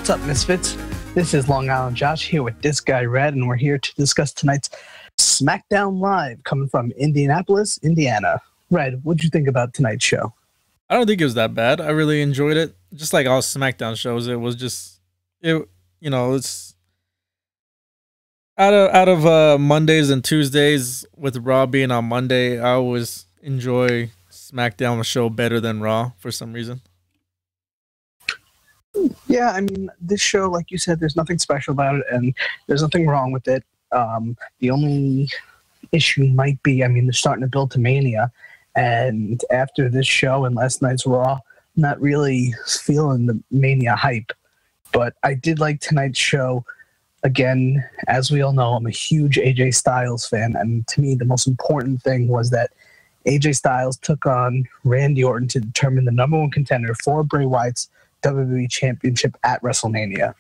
What's up, Misfits? This is Long Island Josh here with This Guy Red, and we're here to discuss tonight's Smackdown Live coming from Indianapolis, Indiana. Red, what'd you think about tonight's show? I don't think it was that bad. I really enjoyed it. Just like all SmackDown shows, it was just it's out of Mondays and Tuesdays with Raw being on Monday. I always enjoy SmackDown show better than Raw for some reason. Yeah, I mean, this show, like you said, there's nothing special about it, and there's nothing wrong with it. The only issue might be, I mean, they're starting to build to Mania, and after this show and last night's Raw, I'm not really feeling the Mania hype. But I did like tonight's show. Again, as we all know, I'm a huge AJ Styles fan, and to me, the most important thing was that AJ Styles took on Randy Orton to determine the number one contender for Bray Wyatt's WWE Championship at WrestleMania.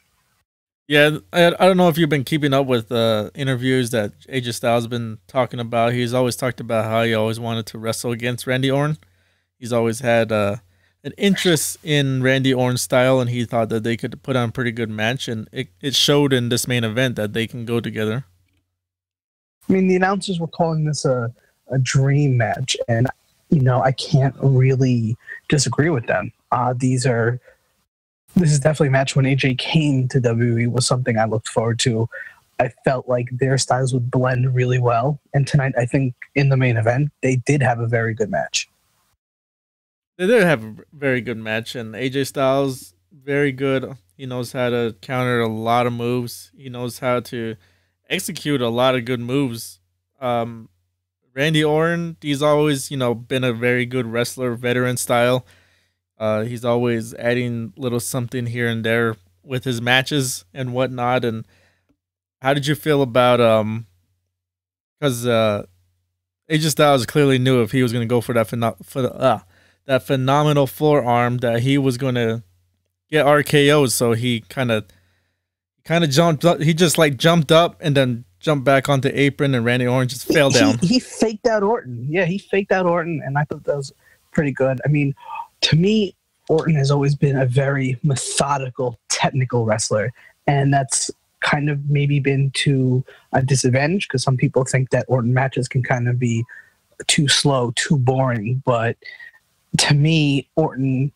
Yeah, I don't know if you've been keeping up with interviews that AJ Styles has been talking about. He's always talked about how he always wanted to wrestle against Randy Orton. He's always had an interest in Randy Orton's style, and he thought that they could put on a pretty good match, and it showed in this main event that they can go together. I mean, the announcers were calling this a dream match, and, I can't really disagree with them. This is definitely a match when AJ came to WWE was something I looked forward to. I felt like their styles would blend really well. And tonight, I think in the main event, they did have a very good match. They did have a very good match, and AJ Styles, very good. He knows how to counter a lot of moves. He knows how to execute a lot of good moves. Randy Orton, he's always, been a very good wrestler, veteran style. He's always adding little something here and there with his matches and whatnot. And how did you feel about because AJ Styles clearly knew if he was going to go for that phenomenal forearm that he was going to get RKO'd. So he kind of jumped up. He just jumped up and then jumped back onto the apron, and Randy Orton just fell down. He faked out Orton. Yeah, he faked out Orton, and I thought that was pretty good. I mean, to me, Orton has always been a very methodical, technical wrestler, and that's kind of maybe been to a disadvantage because some people think that Orton matches can kind of be too slow, too boring. But to me, Orton,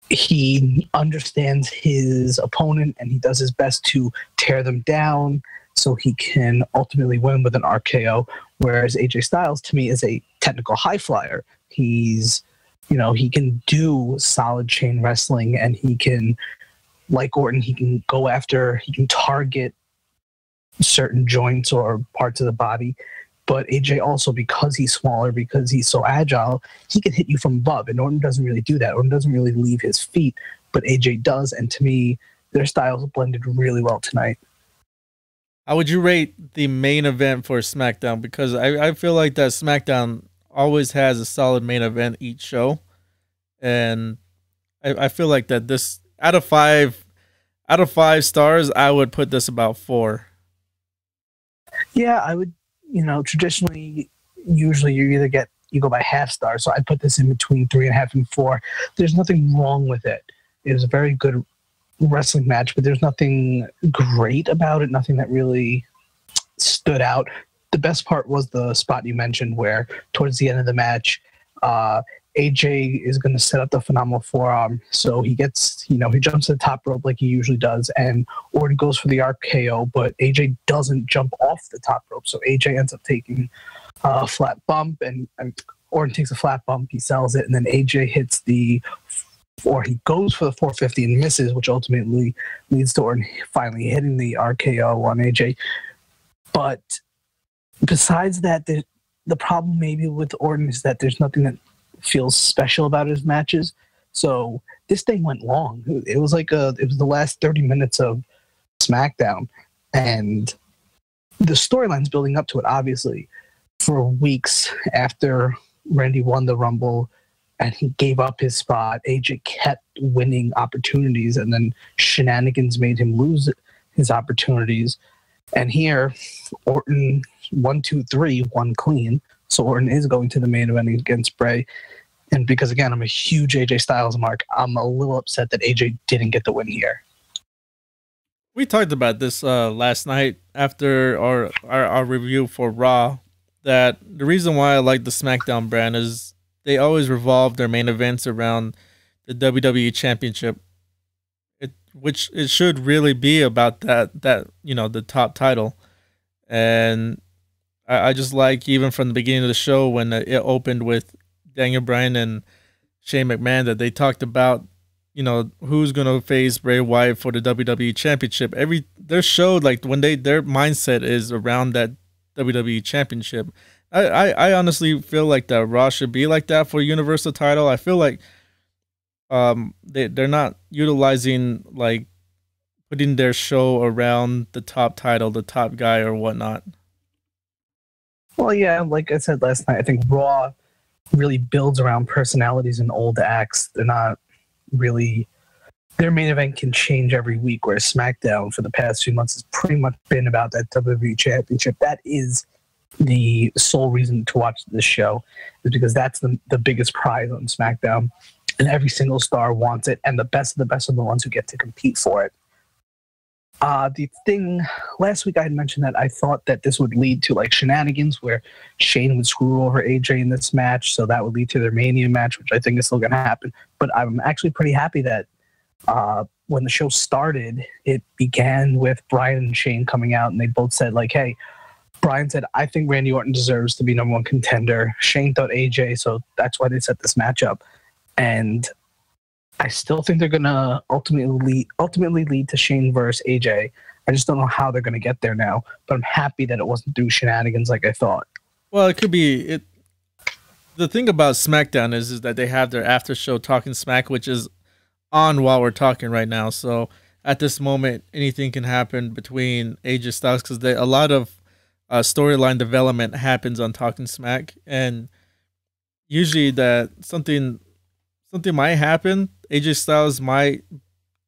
he understands his opponent, and he does his best to tear them down so he can ultimately win with an RKO, whereas AJ Styles, to me, is a technical high flyer. He's he can do solid chain wrestling, and he can, like Orton, he can target certain joints or parts of the body. But AJ also, because he's smaller, because he's so agile, he can hit you from above, and Orton doesn't really do that. Orton doesn't really leave his feet, but AJ does, and to me, their styles blended really well tonight. How would you rate the main event for SmackDown? Because I feel like that SmackDown always has a solid main event each show, and I feel like that this out of five stars, I would put this about 4. Yeah, I would. Traditionally, usually you go by half star, so I put this in between 3.5 and 4. There's nothing wrong with it. It was a very good wrestling match, but there's nothing great about it. Nothing that really stood out. The best part was the spot you mentioned where towards the end of the match, AJ is going to set up the phenomenal forearm. So he gets, he jumps to the top rope like he usually does, and Orton goes for the RKO, but AJ doesn't jump off the top rope. So AJ ends up taking a flat bump, and Orton takes a flat bump, he sells it, and then AJ he goes for the 450 and misses, which ultimately leads to Orton finally hitting the RKO on AJ. But besides that, the problem maybe with Orton is that there's nothing that feels special about his matches. So this thing went long. It was the last 30 minutes of SmackDown, and the storyline's building up to it, obviously, for weeks after Randy won the Rumble and he gave up his spot. AJ kept winning opportunities, and then shenanigans made him lose his opportunities. And here, Orton 1, 2, 3 won clean. So Orton is going to the main event against Bray. And because, again, I'm a huge AJ Styles mark, I'm a little upset that AJ didn't get the win here. We talked about this last night after our review for Raw. That the reason why I like the SmackDown brand is they always revolve their main events around the WWE Championship, which it should really be about that the top title. And I just like even from the beginning of the show when it opened with Daniel Bryan and Shane McMahon that they talked about who's gonna face Bray Wyatt for the WWE Championship. Their show like when their mindset is around that WWE Championship. I honestly feel like that Raw should be like that for Universal title. I feel like they're not utilizing like putting their show around the top title, the top guy or whatnot. Well, yeah, like I said last night, I think Raw really builds around personalities and old acts. They're not really, their main event can change every week, whereas SmackDown for the past few months has pretty much been about that WWE Championship. That is the sole reason to watch this show, is because that's the biggest prize on SmackDown, and every single star wants it, and the best of the best are the ones who get to compete for it. The thing last week I had mentioned that I thought that this would lead to like shenanigans where Shane would screw over AJ in this match, so that would lead to their Mania match, which I think is still going to happen. But I'm actually pretty happy that when the show started, it began with Bryan and Shane coming out, and they both said like, "Hey." Bryan said, "I think Randy Orton deserves to be number one contender." Shane thought AJ, so that's why they set this match up. And I still think they're going to ultimately lead to Shane versus AJ. I just don't know how they're going to get there now, but I'm happy that it wasn't through shenanigans like I thought. Well, it could be it. The thing about SmackDown is that they have their after show Talking Smack, which is on while we're talking right now. So at this moment, anything can happen between AJ Styles because a lot of storyline development happens on Talking Smack, and usually that something might happen. AJ Styles might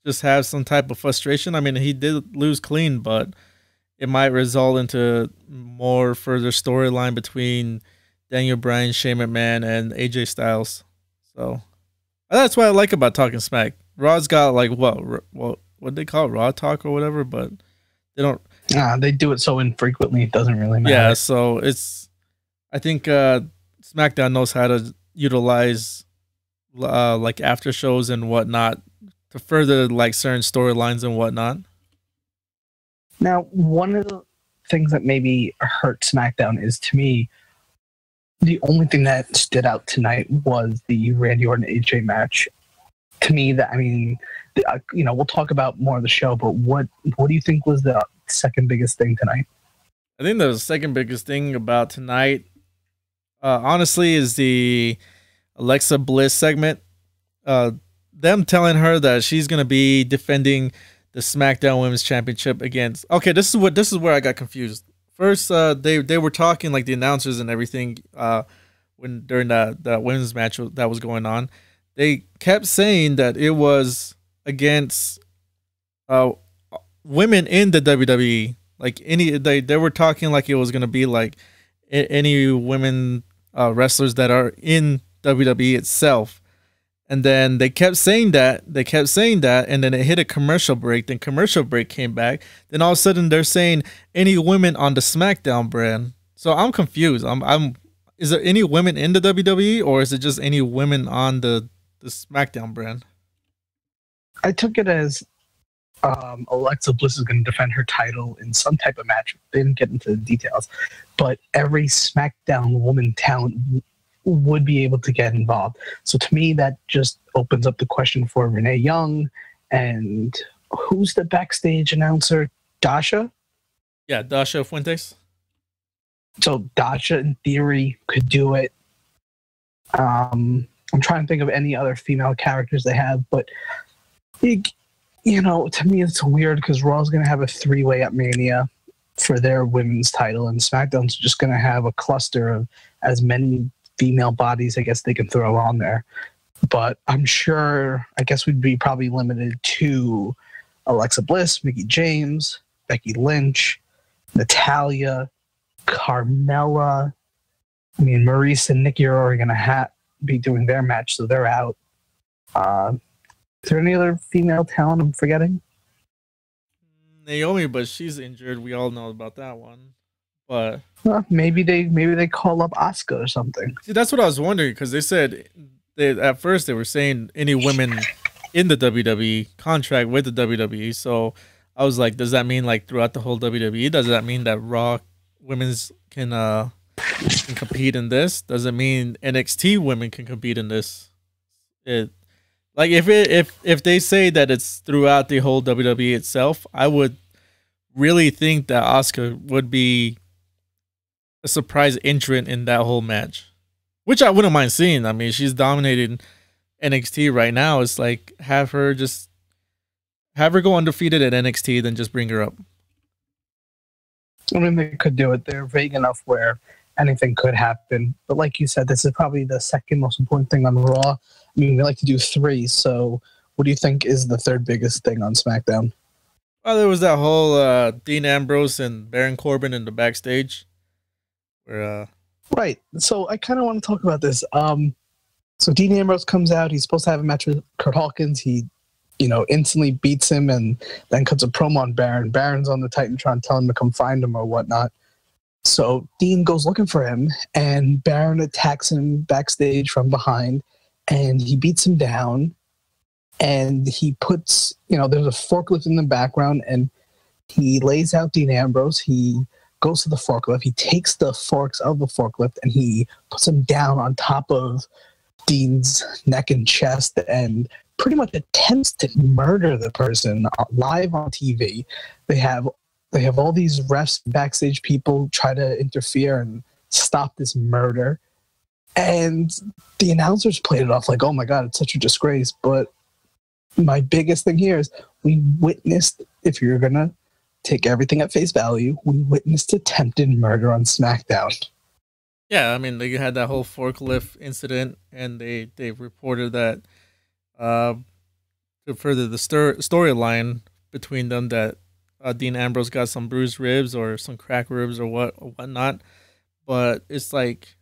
just have some type of frustration. I mean, he did lose clean, but it might result into more further storyline between Daniel Bryan, Shane McMahon, and AJ Styles. So that's what I like about Talking Smack. Raw's got like what they call it, Raw Talk or whatever, but they don't. They do it so infrequently, it doesn't really matter. Yeah, so I think SmackDown knows how to utilize like after shows and whatnot to further like certain storylines and whatnot. Now, one of the things that maybe hurt SmackDown is, to me, the only thing that stood out tonight was the Randy Orton AJ match. To me, we'll talk about more of the show, but what do you think was the second biggest thing tonight? I think the second biggest thing about tonight, honestly, is the Alexa Bliss segment. Them telling her that she's gonna be defending the SmackDown Women's Championship against. Okay, this is where I got confused. First, they were talking like the announcers and everything when during that women's match that was going on. They kept saying that it was against women in the WWE. Like they were talking like it was gonna be like any women wrestlers that are in WWE itself. And then they kept saying that, and then it hit a commercial break. Then commercial break came back. Then all of a sudden they're saying any women on the SmackDown brand. So I'm confused. Is there any women in the WWE, or is it just any women on the SmackDown brand? I took it as Alexa Bliss is going to defend her title in some type of match. They didn't get into the details, but every SmackDown woman talent would be able to get involved. So to me, that just opens up the question for Renee Young and who's the backstage announcer? Dasha? Yeah, Dasha Fuentes. So Dasha, in theory, could do it. I'm trying to think of any other female characters they have, but to me it's weird because Raw's going to have a three-way at Mania for their women's title, and SmackDown's just going to have a cluster of as many female bodies I guess they can throw on there. But I'm sure, I guess we'd be probably limited to Alexa Bliss, Mickie James, Becky Lynch, Natalya, Carmella. I mean, Maurice and Nikki are already going to be doing their match, so they're out. Is there any other female talent I'm forgetting? Naomi, but she's injured. We all know about that one. But Maybe they call up Asuka or something. see, that's what I was wondering because they said at first they were saying any women in the WWE contract with the WWE. So I was like, does that mean like throughout the whole WWE? Does that mean that Raw women's can compete in this? Does it mean NXT women can compete in this? It like if they say that it's throughout the whole WWE itself, I would really think that Asuka would be a surprise entrant in that whole match, which I wouldn't mind seeing. I mean, she's dominating NXT right now. It's like have her go undefeated at NXT, then just bring her up. I mean, they could do it. They're vague enough where anything could happen. But like you said, this is probably the second most important thing on Raw. I mean, we like to do three. So what do you think is the third biggest thing on SmackDown? Well, there was that whole Dean Ambrose and Baron Corbin in the backstage. Where Right. So I kind of want to talk about this. So Dean Ambrose comes out. He's supposed to have a match with Kurt Hawkins. He, instantly beats him and then cuts a promo on Baron. Baron's on the Titantron telling him to come find him or whatnot. So Dean goes looking for him, and Baron attacks him backstage from behind, and he beats him down. And he puts, there's a forklift in the background, and he lays out Dean Ambrose. He goes to the forklift. He takes the forks of the forklift, and he puts them down on top of Dean's neck and chest, and pretty much attempts to murder the person live on TV. They have all these refs, backstage people try to interfere and stop this murder. And the announcers played it off like, oh my God, it's such a disgrace. But my biggest thing here is we witnessed, if you're going to take everything at face value, we witnessed attempted murder on SmackDown. yeah, I mean, they had that whole forklift incident, and they reported that to further the storyline between them that Dean Ambrose got some bruised ribs or some cracked ribs or whatnot. But it's like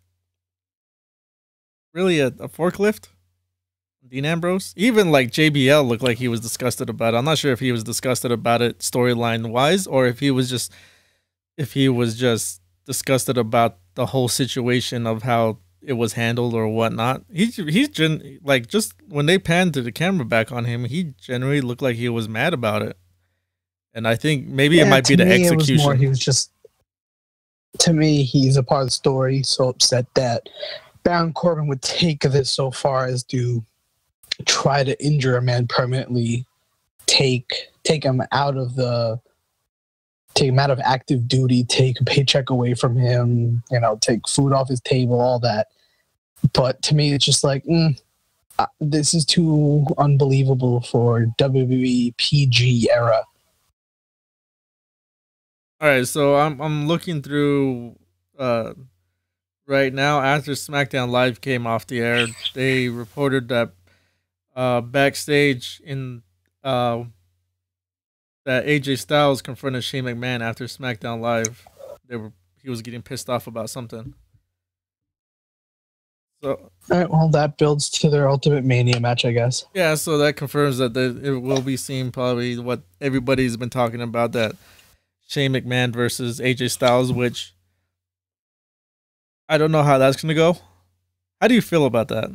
really a forklift. Dean Ambrose, even like JBL looked like he was disgusted about it. I'm not sure if he was disgusted about it storyline wise, or if he was just disgusted about the whole situation of how it was handled or whatnot. He's like, just when they panned the camera back on him, he generally looked like he was mad about it. And I think maybe it might be the execution. He was just, to me, he's a part of the story. So upset that Baron Corbin would take this so far as to try to injure a man permanently, take him out of active duty, take a paycheck away from him, take food off his table, all that. But to me, it's just like, this is too unbelievable for WWE PG era. All right, so I'm looking through right now. After SmackDown Live came off the air, they reported that backstage in that AJ Styles confronted Shane McMahon after SmackDown Live. He was getting pissed off about something. So, all right, well, that builds to their Ultimate Mania match, I guess. Yeah, so that confirms that it will be seen probably what everybody's been talking about, that Shane McMahon versus AJ Styles, which I don't know how that's going to go. How do you feel about that?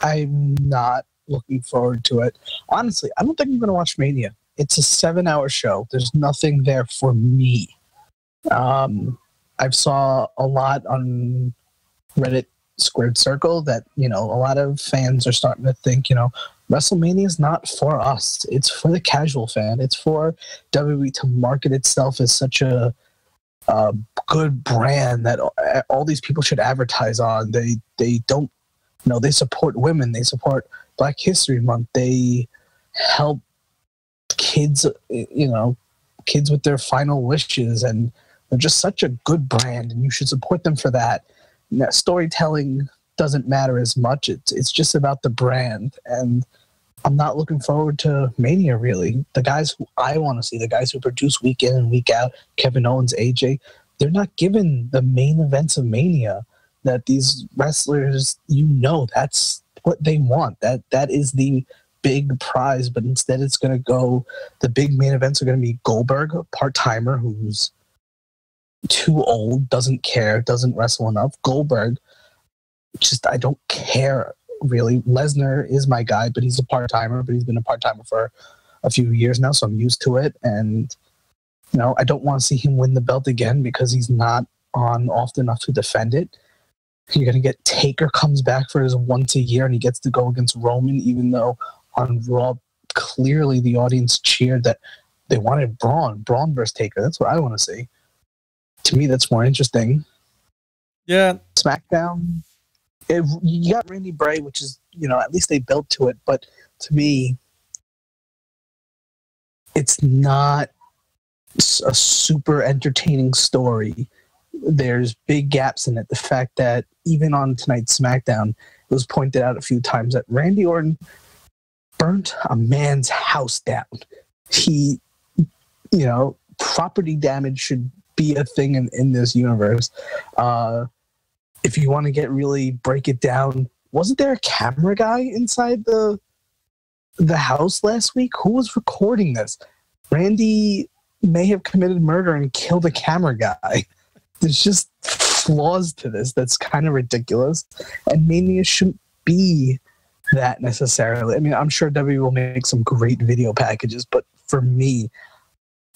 I'm not looking forward to it. Honestly, I don't think I'm going to watch Mania. It's a 7-hour show. There's nothing there for me. I've saw a lot on Reddit Squared Circle that, a lot of fans are starting to think, WrestleMania is not for us. It's for the casual fan. It's for WWE to market itself as such a good brand that all these people should advertise on. They don't, they support women. They support Black History Month. They help kids, kids with their final wishes, and they're just such a good brand, and you should support them for that. Now, storytelling doesn't matter as much. It's just about the brand, and I'm not looking forward to Mania, really. The guys who I want to see, the guys who produce week in and week out, Kevin Owens, AJ, they're not given the main events of Mania that these wrestlers, that's what they want. That is the big prize, but instead it's going to go, the big main events are going to be Goldberg, a part-timer who's too old, doesn't care, doesn't wrestle enough. Goldberg, just, I don't care really. Lesnar is my guy, but he's a part-timer, but he's been a part-timer for a few years now, so I'm used to it. And, you know, I don't want to see him win the belt again because he's not on often enough to defend it. You're going to get Taker comes back for his once a year and he gets to go against Roman, even though on Raw, clearly the audience cheered that they wanted Braun versus Taker. That's what I want to see. To me, that's more interesting. Yeah. SmackDown, you got Randy Bray, which is, you know, at least they built to it. But to me, it's not a super entertaining story. There's big gaps in it. The fact that even on tonight's SmackDown, it was pointed out a few times that Randy Orton burnt a man's house down. He, you know, property damage should be a thing in this universe. If you want to break it down, wasn't there a camera guy inside the house last week? Who was recording this? Randy may have committed murder and killed a camera guy. There's just flaws to this that's kind of ridiculous, and Mania shouldn't be that necessarily. I mean, I'm sure WWE will make some great video packages, but for me,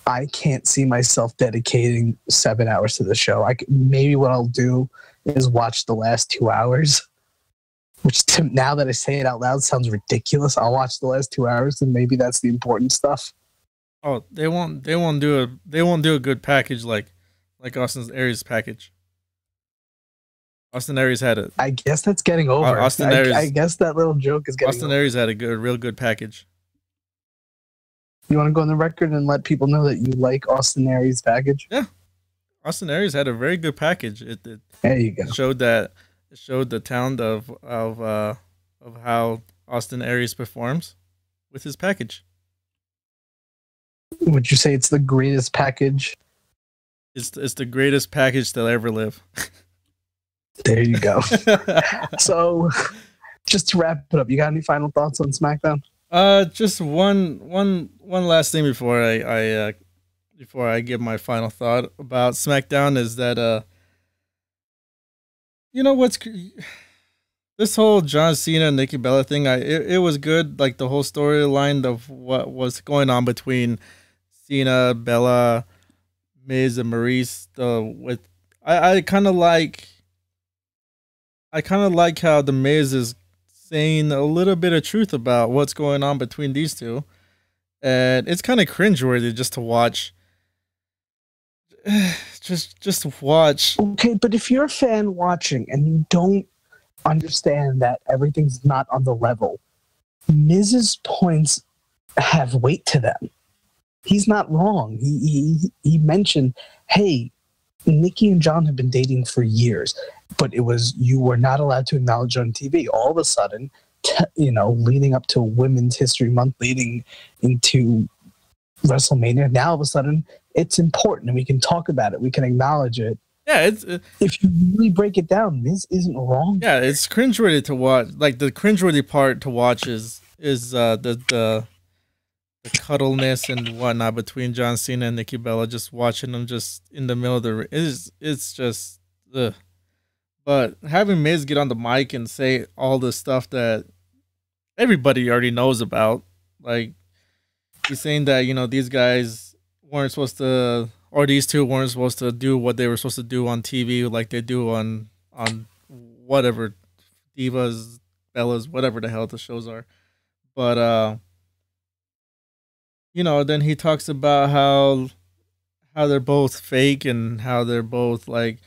I can't see myself dedicating 7 hours to the show. Maybe what I'll do is watch the last 2 hours, which now that I say it out loud sounds ridiculous. I'll watch the last 2 hours, and maybe that's the important stuff. Oh, they won't do a good package like Austin Aries package. Austin Aries had it. I guess that's getting over. Austin Aries, I guess that little joke is getting Austin over. Aries had a real good package. You want to go on the record and let people know that you like Austin Aries' package? Yeah, Austin Aries had a very good package. It there you go. Showed the talent of how Austin Aries performs with his package. Would you say it's the greatest package? It's the greatest package that'll ever live. There you go. So, just to wrap it up, you got any final thoughts on SmackDown? Just one last thing before I give my final thought about SmackDown is that you know what's this whole John Cena and Nikki Bella thing. It was good, like the whole storyline of what was going on between Cena, Bella, Miz, and Maurice. I kind of like how the Miz is saying a little bit of truth about what's going on between these two, and it's kind of cringeworthy just to watch. Just watch. Okay, but if you're a fan watching and you don't understand that everything's not on the level, Miz's points have weight to them. He's not wrong. He mentioned, hey, Nikki and John have been dating for years, but you were not allowed to acknowledge on TV. All of a sudden, leading up to Women's History Month, leading into WrestleMania, now all of a sudden it's important and we can talk about it. We can acknowledge it. Yeah, if you really break it down, Miz isn't wrong. Yeah, it's cringeworthy to watch. Like the cringeworthy part to watch is the cuddleness and whatnot between John Cena and Nikki Bella. Just watching them just in the middle of the ring. It's just ugh. But having Miz get on the mic and say all the stuff that everybody already knows about, like he's saying that these guys weren't supposed to, or these two weren't supposed to do what they were supposed to do on TV, like they do on whatever Divas, Bellas, whatever the hell the shows are. But then he talks about how they're both fake and how they're both like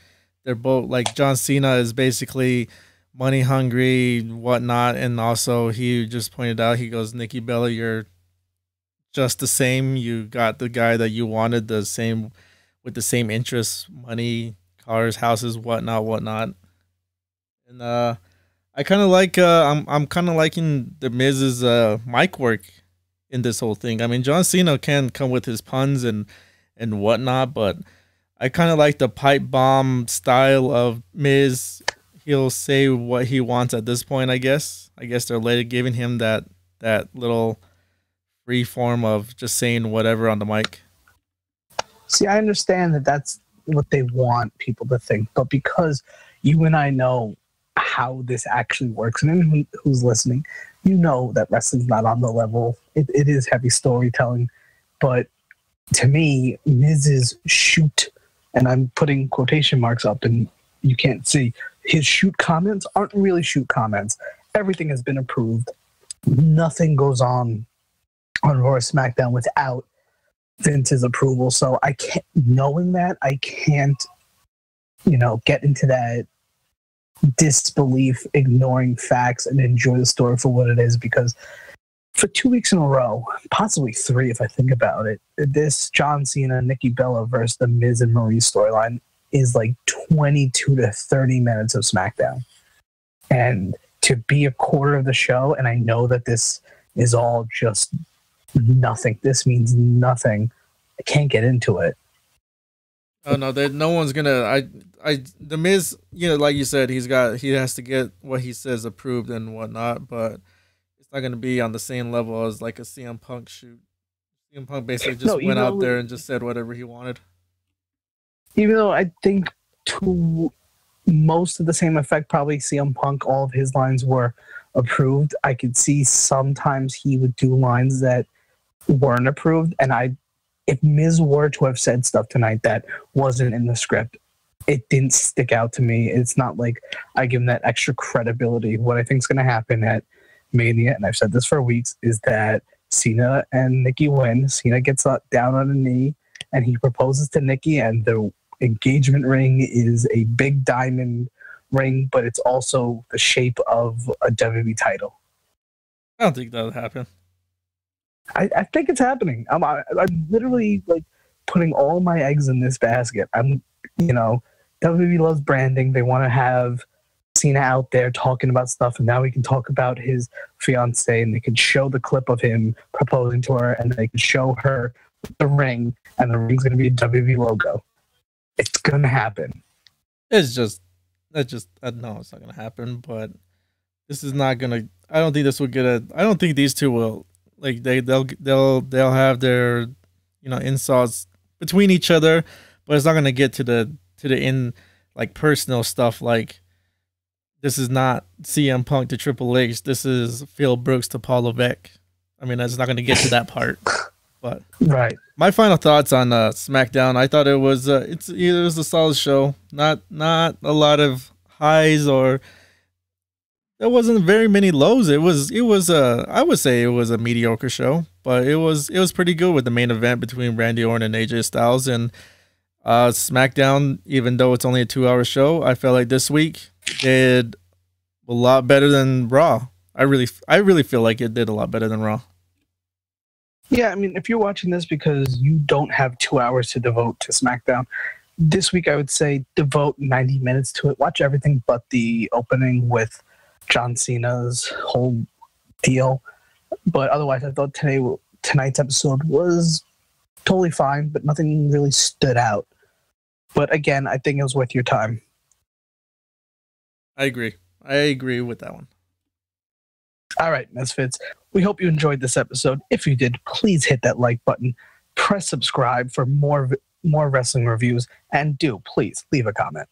John Cena is basically money hungry, whatnot, and also he just pointed out, he goes, Nikki Bella, you're just the same. You got the guy that you wanted, the same with the same interests, money, cars, houses, whatnot. And I kind of like I'm kind of liking the Miz's mic work in this whole thing. I mean, John Cena can come with his puns and whatnot, but I kind of like the pipe bomb style of Miz. He'll say what he wants at this point, I guess. I guess they're giving him that that little free form of just saying whatever on the mic. See, I understand that that's what they want people to think, but because you and I know how this actually works, and anyone who's listening, you know that wrestling's not on the level. It is heavy storytelling, but to me, Miz's shoot, and I'm putting quotation marks up, and you can't see, his shoot comments aren't really shoot comments. Everything has been approved. Nothing goes on Raw or SmackDown without Vince's approval. So I can't, knowing that, I can't, get into that disbelief, ignoring facts, and enjoy the story for what it is, because for 2 weeks in a row, possibly 3 if I think about it, this John Cena, Nikki Bella versus the Miz and Marie storyline is like 22 to 30 minutes of SmackDown. And to be a quarter of the show, and I know that this is all just nothing. This means nothing. I can't get into it. Oh no, no one's gonna. The Miz, like you said, he has to get what he says approved and whatnot, but it's not gonna be on the same level as like a CM Punk shoot. CM Punk basically just went out there and just said whatever he wanted. Even though I think to most of the same effect, probably CM Punk, all of his lines were approved. I could see sometimes he would do lines that weren't approved, and if Miz were to have said stuff tonight that wasn't in the script, it didn't stick out to me. It's not like I give him that extra credibility. What I think is going to happen at Mania, and I've said this for weeks, is that Cena and Nikki win. Cena gets down on a knee, and he proposes to Nikki, and the engagement ring is a big diamond ring, but it's also the shape of a WWE title. I don't think that'll happen. I think it's happening. I'm literally like putting all my eggs in this basket. WWE loves branding. They want to have Cena out there talking about stuff, and now we can talk about his fiance, and they can show the clip of him proposing to her, and they can show her the ring, and the ring's going to be a WWE logo. It's going to happen. No, it's not going to happen, but this is not going to, I don't think this will I don't think these two will, like, they'll have their, insults between each other, but it's not going to get to the like personal stuff. Like, this is not CM Punk to Triple H. This is Phil Brooks to Paul Levesque. I mean, that's not going to get to that part. But right. My final thoughts on SmackDown. I thought it was a solid show. Not a lot of highs, or there wasn't very many lows. It was I would say it was a mediocre show, but it was pretty good with the main event between Randy Orton and AJ Styles. And SmackDown, even though it's only a 2-hour show, I felt like this week did a lot better than Raw. I really feel like it did a lot better than Raw. Yeah, I mean, if you're watching this because you don't have 2 hours to devote to SmackDown, this week I would say devote 90 minutes to it. Watch everything but the opening with John Cena's whole deal. But otherwise, I thought tonight's episode was totally fine, but nothing really stood out. But again, I think it was worth your time. I agree with that one. All right, Misfits. We hope you enjoyed this episode. If you did, please hit that like button, press subscribe for more wrestling reviews, and please leave a comment.